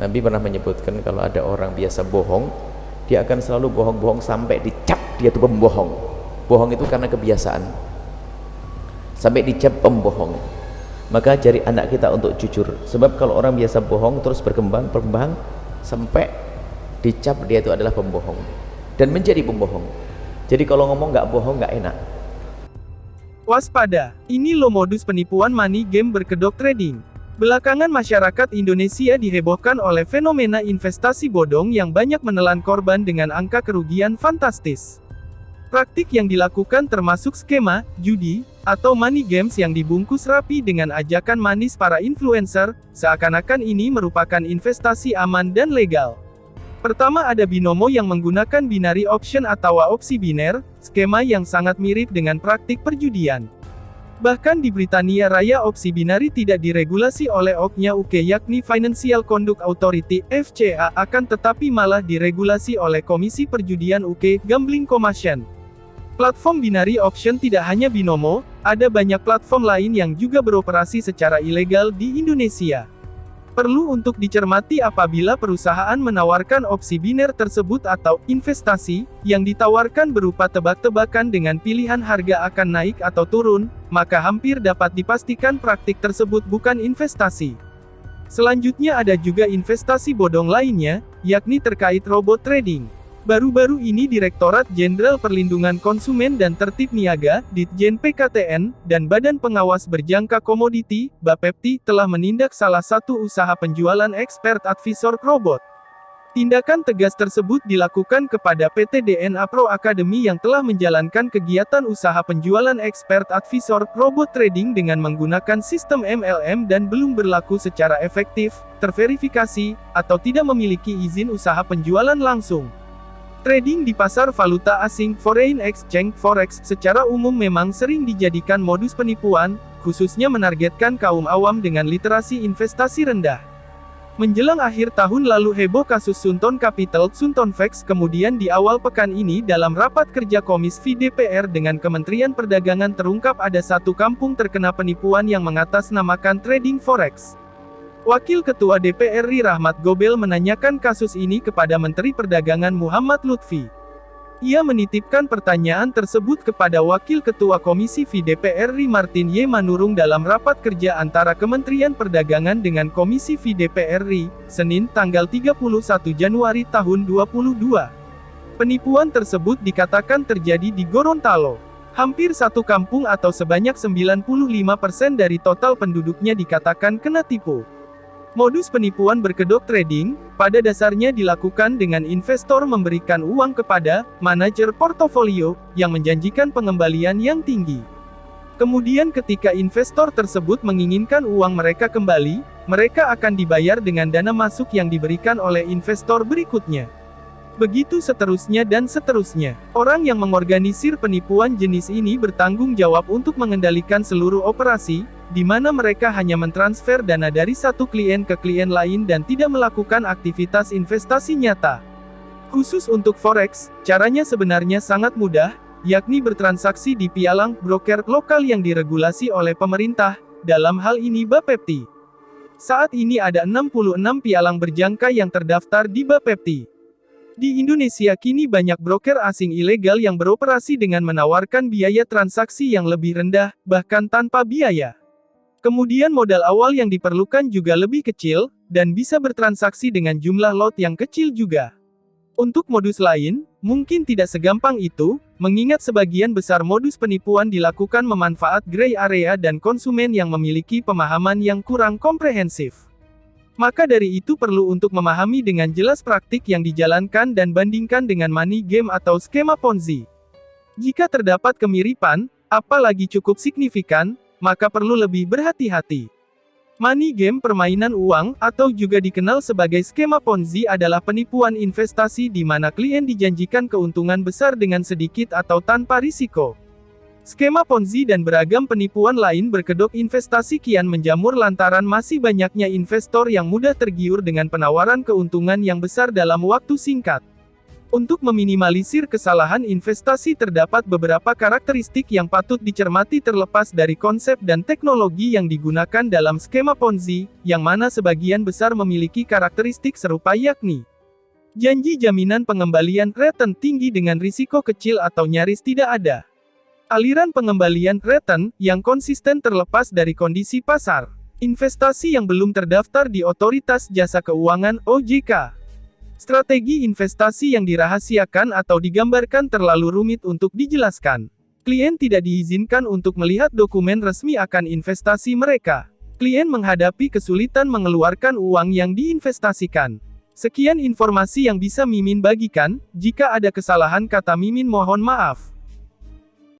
Nabi pernah menyebutkan kalau ada orang biasa bohong, dia akan selalu bohong-bohong sampai dicap dia itu pembohong. Bohong itu karena kebiasaan, sampai dicap pembohong. Maka ajari anak kita untuk jujur, sebab kalau orang biasa bohong terus berkembang sampai dicap dia itu adalah pembohong dan menjadi pembohong. Jadi kalau ngomong nggak bohong nggak enak. Waspada, ini loh modus penipuan money game berkedok trading. Belakangan masyarakat Indonesia dihebohkan oleh fenomena investasi bodong yang banyak menelan korban dengan angka kerugian fantastis. Praktik yang dilakukan termasuk skema, judi, atau money games yang dibungkus rapi dengan ajakan manis para influencer, seakan-akan ini merupakan investasi aman dan legal. Pertama ada binomo yang menggunakan binary option atau opsi biner, skema yang sangat mirip dengan praktik perjudian. Bahkan di Britania Raya opsi binari tidak diregulasi oleh OCNA UK yakni Financial Conduct Authority, FCA, akan tetapi malah diregulasi oleh Komisi Perjudian UK, Gambling Commission. Platform binary option tidak hanya binomo, ada banyak platform lain yang juga beroperasi secara ilegal di Indonesia. Perlu untuk dicermati apabila perusahaan menawarkan opsi biner tersebut atau investasi yang ditawarkan berupa tebak-tebakan dengan pilihan harga akan naik atau turun, maka hampir dapat dipastikan praktik tersebut bukan investasi. Selanjutnya ada juga investasi bodong lainnya, yakni terkait robot trading. Baru-baru ini Direktorat Jenderal Perlindungan Konsumen dan Tertib Niaga, Ditjen PKTN, dan Badan Pengawas Berjangka Komoditi, Bapepti, telah menindak salah satu usaha penjualan expert advisor robot. Tindakan tegas tersebut dilakukan kepada PT DNA Pro Academy yang telah menjalankan kegiatan usaha penjualan expert advisor robot trading dengan menggunakan sistem MLM dan belum berlaku secara efektif, terverifikasi, atau tidak memiliki izin usaha penjualan langsung. Trading di pasar valuta asing, foreign exchange, forex, secara umum memang sering dijadikan modus penipuan, khususnya menargetkan kaum awam dengan literasi investasi rendah. Menjelang akhir tahun lalu heboh kasus Sunton Capital, Suntonvex, kemudian di awal pekan ini dalam rapat kerja Komisi DPR dengan Kementerian Perdagangan terungkap ada satu kampung terkena penipuan yang mengatasnamakan trading forex. Wakil Ketua DPR RI Rahmat Gobel menanyakan kasus ini kepada Menteri Perdagangan Muhammad Lutfi. Ia menitipkan pertanyaan tersebut kepada Wakil Ketua Komisi DPR RI Martin Y. Manurung dalam rapat kerja antara Kementerian Perdagangan dengan Komisi DPR RI, Senin, tanggal 31 Januari tahun 2022. Penipuan tersebut dikatakan terjadi di Gorontalo. Hampir satu kampung atau sebanyak 95% dari total penduduknya dikatakan kena tipu. Modus penipuan berkedok trading, pada dasarnya dilakukan dengan investor memberikan uang kepada manajer portofolio, yang menjanjikan pengembalian yang tinggi. Kemudian ketika investor tersebut menginginkan uang mereka kembali, mereka akan dibayar dengan dana masuk yang diberikan oleh investor berikutnya. Begitu seterusnya dan seterusnya. Orang yang mengorganisir penipuan jenis ini bertanggung jawab untuk mengendalikan seluruh operasi, di mana mereka hanya mentransfer dana dari satu klien ke klien lain dan tidak melakukan aktivitas investasi nyata. Khusus untuk forex, caranya sebenarnya sangat mudah, yakni bertransaksi di pialang broker lokal yang diregulasi oleh pemerintah, dalam hal ini Bapepti. Saat ini ada 66 pialang berjangka yang terdaftar di Bapepti. Di Indonesia kini banyak broker asing ilegal yang beroperasi dengan menawarkan biaya transaksi yang lebih rendah, bahkan tanpa biaya. Kemudian modal awal yang diperlukan juga lebih kecil, dan bisa bertransaksi dengan jumlah lot yang kecil juga. Untuk modus lain, mungkin tidak segampang itu, mengingat sebagian besar modus penipuan dilakukan memanfaat gray area dan konsumen yang memiliki pemahaman yang kurang komprehensif. Maka dari itu perlu untuk memahami dengan jelas praktik yang dijalankan dan bandingkan dengan money game atau skema Ponzi. Jika terdapat kemiripan, apalagi cukup signifikan, maka perlu lebih berhati-hati. Money game permainan uang, atau juga dikenal sebagai skema Ponzi adalah penipuan investasi di mana klien dijanjikan keuntungan besar dengan sedikit atau tanpa risiko. Skema Ponzi dan beragam penipuan lain berkedok investasi kian menjamur lantaran masih banyaknya investor yang mudah tergiur dengan penawaran keuntungan yang besar dalam waktu singkat. Untuk meminimalisir kesalahan investasi terdapat beberapa karakteristik yang patut dicermati terlepas dari konsep dan teknologi yang digunakan dalam skema Ponzi, yang mana sebagian besar memiliki karakteristik serupa yakni janji jaminan pengembalian return tinggi dengan risiko kecil atau nyaris tidak ada. Aliran pengembalian return yang konsisten terlepas dari kondisi pasar. Investasi yang belum terdaftar di Otoritas Jasa Keuangan (OJK). Strategi investasi yang dirahasiakan atau digambarkan terlalu rumit untuk dijelaskan. Klien tidak diizinkan untuk melihat dokumen resmi akan investasi mereka. Klien menghadapi kesulitan mengeluarkan uang yang diinvestasikan. Sekian informasi yang bisa Mimin bagikan. Jika ada kesalahan kata Mimin mohon maaf.